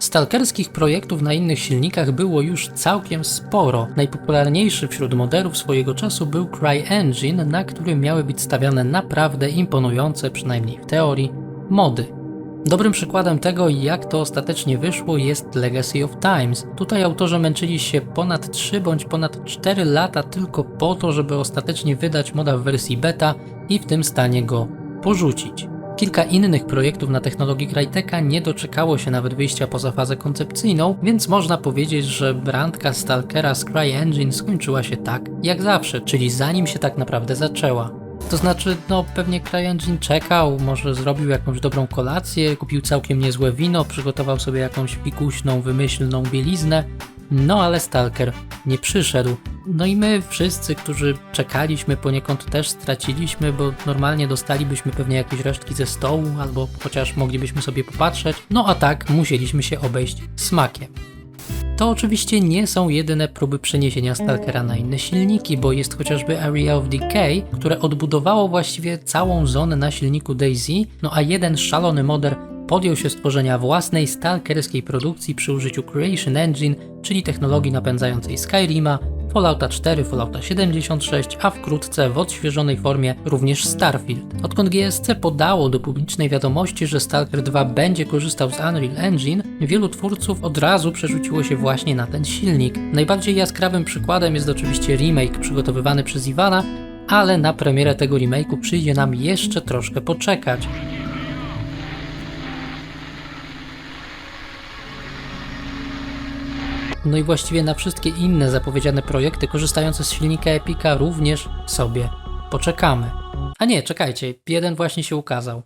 Stalkerskich projektów na innych silnikach było już całkiem sporo. Najpopularniejszy wśród moderów swojego czasu był CryEngine, na którym miały być stawiane naprawdę imponujące, przynajmniej w teorii, mody. Dobrym przykładem tego, jak to ostatecznie wyszło, jest Legacy of Times. Tutaj autorzy męczyli się ponad 3 bądź ponad 4 lata tylko po to, żeby ostatecznie wydać moda w wersji beta i w tym stanie go porzucić. Kilka innych projektów na technologii Crytek'a nie doczekało się nawet wyjścia poza fazę koncepcyjną, więc można powiedzieć, że randka Stalkera z CryEngine skończyła się tak jak zawsze, czyli zanim się tak naprawdę zaczęła. To znaczy, pewnie CryEngine czekał, może zrobił jakąś dobrą kolację, kupił całkiem niezłe wino, przygotował sobie jakąś fikuśną, wymyślną bieliznę, ale Stalker nie przyszedł. I my wszyscy, którzy czekaliśmy, poniekąd też straciliśmy, bo normalnie dostalibyśmy pewnie jakieś resztki ze stołu, albo chociaż moglibyśmy sobie popatrzeć, a tak musieliśmy się obejść smakiem. To oczywiście nie są jedyne próby przeniesienia Stalkera na inne silniki, bo jest chociażby Area of Decay, które odbudowało właściwie całą zonę na silniku DayZ, a jeden szalony modder podjął się stworzenia własnej stalkerskiej produkcji przy użyciu Creation Engine, czyli technologii napędzającej Skyrima, Fallouta 4, Fallouta 76, a wkrótce w odświeżonej formie również Starfield. Odkąd GSC podało do publicznej wiadomości, że Stalker 2 będzie korzystał z Unreal Engine, wielu twórców od razu przerzuciło się właśnie na ten silnik. Najbardziej jaskrawym przykładem jest oczywiście remake przygotowywany przez Iwana, ale na premierę tego remake'u przyjdzie nam jeszcze troszkę poczekać. I właściwie na wszystkie inne zapowiedziane projekty korzystające z silnika Epica również sobie poczekamy. A nie, czekajcie, jeden właśnie się ukazał.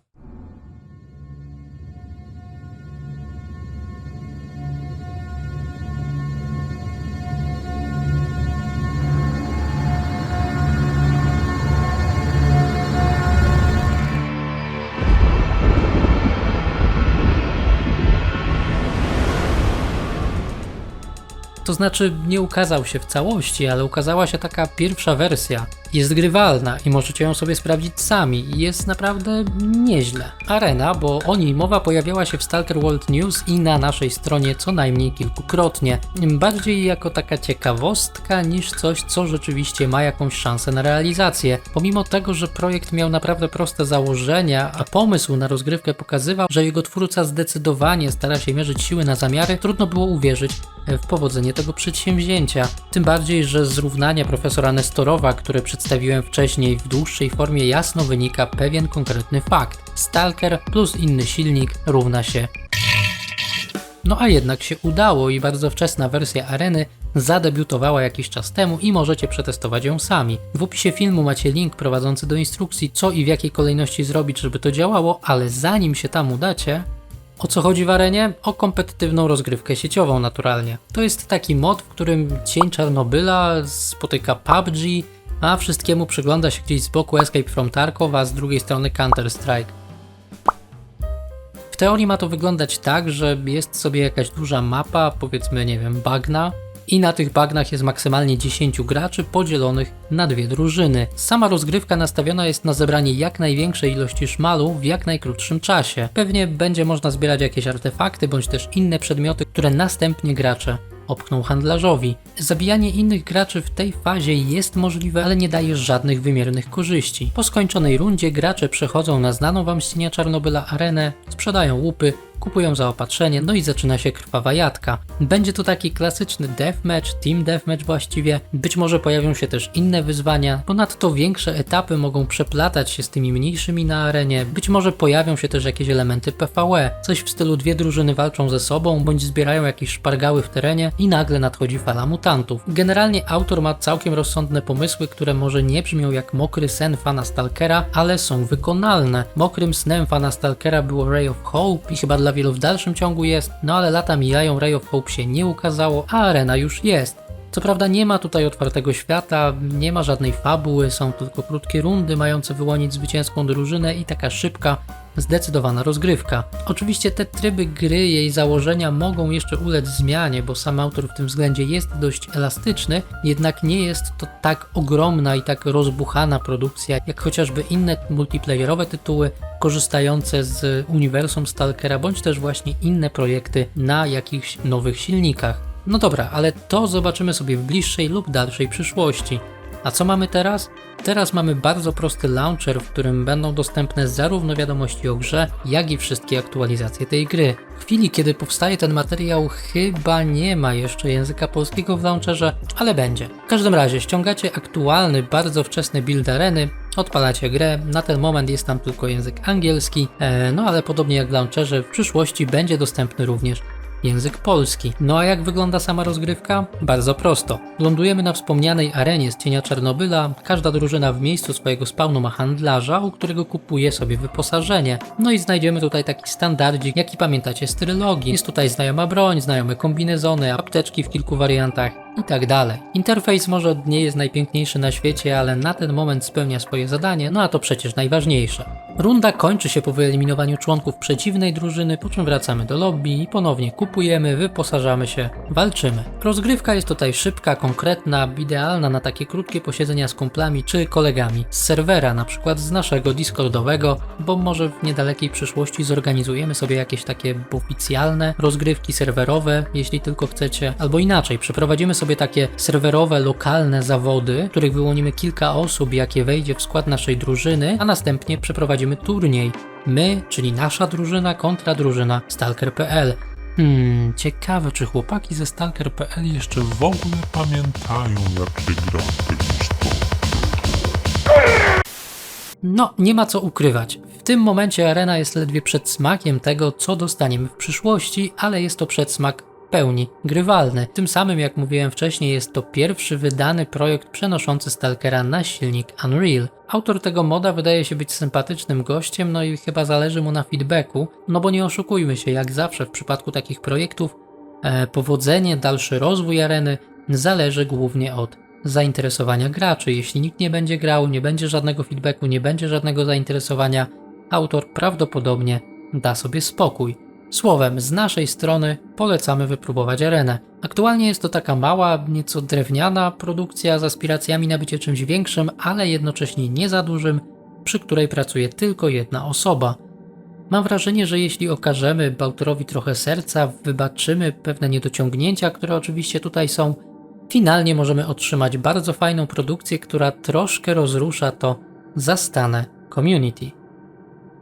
To znaczy nie ukazał się w całości, ale ukazała się taka pierwsza wersja. Jest grywalna i możecie ją sobie sprawdzić sami i jest naprawdę nieźle. Arena, bo o niej mowa pojawiała się w Stalker World News i na naszej stronie co najmniej kilkukrotnie. Bardziej jako taka ciekawostka niż coś, co rzeczywiście ma jakąś szansę na realizację. Pomimo tego, że projekt miał naprawdę proste założenia, a pomysł na rozgrywkę pokazywał, że jego twórca zdecydowanie stara się mierzyć siły na zamiary, trudno było uwierzyć w powodzenie tego przedsięwzięcia. Tym bardziej, że z równania profesora Nestorowa, które przedstawiłem wcześniej w dłuższej formie, jasno wynika pewien konkretny fakt. Stalker plus inny silnik równa się... a jednak się udało i bardzo wczesna wersja Areny zadebiutowała jakiś czas temu i możecie przetestować ją sami. W opisie filmu macie link prowadzący do instrukcji, co i w jakiej kolejności zrobić, żeby to działało, ale zanim się tam udacie... O co chodzi w Arenie? O kompetytywną rozgrywkę sieciową naturalnie. To jest taki mod, w którym cień Czarnobyla spotyka PUBG, a wszystkiemu przygląda się gdzieś z boku Escape from Tarkov, a z drugiej strony Counter-Strike. W teorii ma to wyglądać tak, że jest sobie jakaś duża mapa, powiedzmy, bagna, i na tych bagnach jest maksymalnie 10 graczy podzielonych na dwie drużyny. Sama rozgrywka nastawiona jest na zebranie jak największej ilości szmalu w jak najkrótszym czasie. Pewnie będzie można zbierać jakieś artefakty bądź też inne przedmioty, które następnie gracze opchną handlarzowi. Zabijanie innych graczy w tej fazie jest możliwe, ale nie daje żadnych wymiernych korzyści. Po skończonej rundzie gracze przechodzą na znaną wam z cienia Czarnobyla arenę, sprzedają łupy, kupują zaopatrzenie, i zaczyna się krwawa jatka. Będzie to taki klasyczny deathmatch, team deathmatch właściwie. Być może pojawią się też inne wyzwania. Ponadto większe etapy mogą przeplatać się z tymi mniejszymi na arenie. Być może pojawią się też jakieś elementy PvE. Coś w stylu dwie drużyny walczą ze sobą, bądź zbierają jakieś szpargały w terenie i nagle nadchodzi fala mutantów. Generalnie autor ma całkiem rozsądne pomysły, które może nie brzmią jak mokry sen fana Stalkera, ale są wykonalne. Mokrym snem fana Stalkera było Ray of Hope i chyba dla wielu w dalszym ciągu jest, ale lata mijają, Ray of Hope się nie ukazało, a Arena już jest. Co prawda nie ma tutaj otwartego świata, nie ma żadnej fabuły, są tylko krótkie rundy mające wyłonić zwycięską drużynę i taka szybka, zdecydowana rozgrywka. Oczywiście te tryby gry, jej założenia mogą jeszcze ulec zmianie, bo sam autor w tym względzie jest dość elastyczny, jednak nie jest to tak ogromna i tak rozbuchana produkcja, jak chociażby inne multiplayerowe tytuły korzystające z uniwersum Stalkera, bądź też właśnie inne projekty na jakichś nowych silnikach. No dobra, ale to zobaczymy sobie w bliższej lub dalszej przyszłości. A co mamy teraz? Teraz mamy bardzo prosty launcher, w którym będą dostępne zarówno wiadomości o grze, jak i wszystkie aktualizacje tej gry. W chwili, kiedy powstaje ten materiał, chyba nie ma jeszcze języka polskiego w launcherze, ale będzie. W każdym razie ściągacie aktualny, bardzo wczesny build areny, odpalacie grę, na ten moment jest tam tylko język angielski, no ale podobnie jak w launcherze, w przyszłości będzie dostępny również język polski. No a jak wygląda sama rozgrywka? Bardzo prosto. Lądujemy na wspomnianej arenie z cienia Czarnobyla, każda drużyna w miejscu swojego spawnu ma handlarza, u którego kupuje sobie wyposażenie. No i znajdziemy tutaj taki standardzik, jaki pamiętacie z trylogii. Jest tutaj znajoma broń, znajome kombinezony, apteczki w kilku wariantach i tak dalej. Interfejs może nie jest najpiękniejszy na świecie, ale na ten moment spełnia swoje zadanie, no a to przecież najważniejsze. Runda kończy się po wyeliminowaniu członków przeciwnej drużyny, po czym wracamy do lobby i ponownie kupujemy, wyposażamy się, walczymy. Rozgrywka jest tutaj szybka, konkretna, idealna na takie krótkie posiedzenia z kumplami czy kolegami z serwera, na przykład z naszego Discordowego, bo może w niedalekiej przyszłości zorganizujemy sobie jakieś takie oficjalne rozgrywki serwerowe, jeśli tylko chcecie, albo inaczej, przeprowadzimy sobie takie serwerowe, lokalne zawody, w których wyłonimy kilka osób, jakie wejdzie w skład naszej drużyny, a następnie przeprowadzimy turniej. My, czyli nasza drużyna kontra drużyna Stalker.pl. Ciekawe, czy chłopaki ze Stalker.pl jeszcze W ogóle pamiętają, jak się gra w tę historię. No, nie ma co ukrywać. W tym momencie arena jest ledwie przedsmakiem tego, co dostaniemy w przyszłości, ale jest to przedsmak w pełni grywalny. Tym samym, jak mówiłem wcześniej, jest to pierwszy wydany projekt przenoszący Stalkera na silnik Unreal. Autor tego moda wydaje się być sympatycznym gościem, no i chyba zależy mu na feedbacku, no bo nie oszukujmy się, jak zawsze w przypadku takich projektów, powodzenie, dalszy rozwój areny zależy głównie od zainteresowania graczy. Jeśli nikt nie będzie grał, nie będzie żadnego feedbacku, nie będzie żadnego zainteresowania, autor prawdopodobnie da sobie spokój. Słowem, z naszej strony polecamy wypróbować arenę. Aktualnie jest to taka mała, nieco drewniana produkcja z aspiracjami na bycie czymś większym, ale jednocześnie nie za dużym, przy której pracuje tylko jedna osoba. Mam wrażenie, że jeśli okażemy autorowi trochę serca, wybaczymy pewne niedociągnięcia, które oczywiście tutaj są, finalnie możemy otrzymać bardzo fajną produkcję, która troszkę rozrusza to zastane community.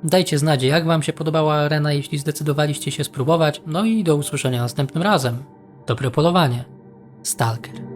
Dajcie znać, jak Wam się podobała arena, jeśli zdecydowaliście się spróbować, no i do usłyszenia następnym razem. Dobre polowanie. Stalker.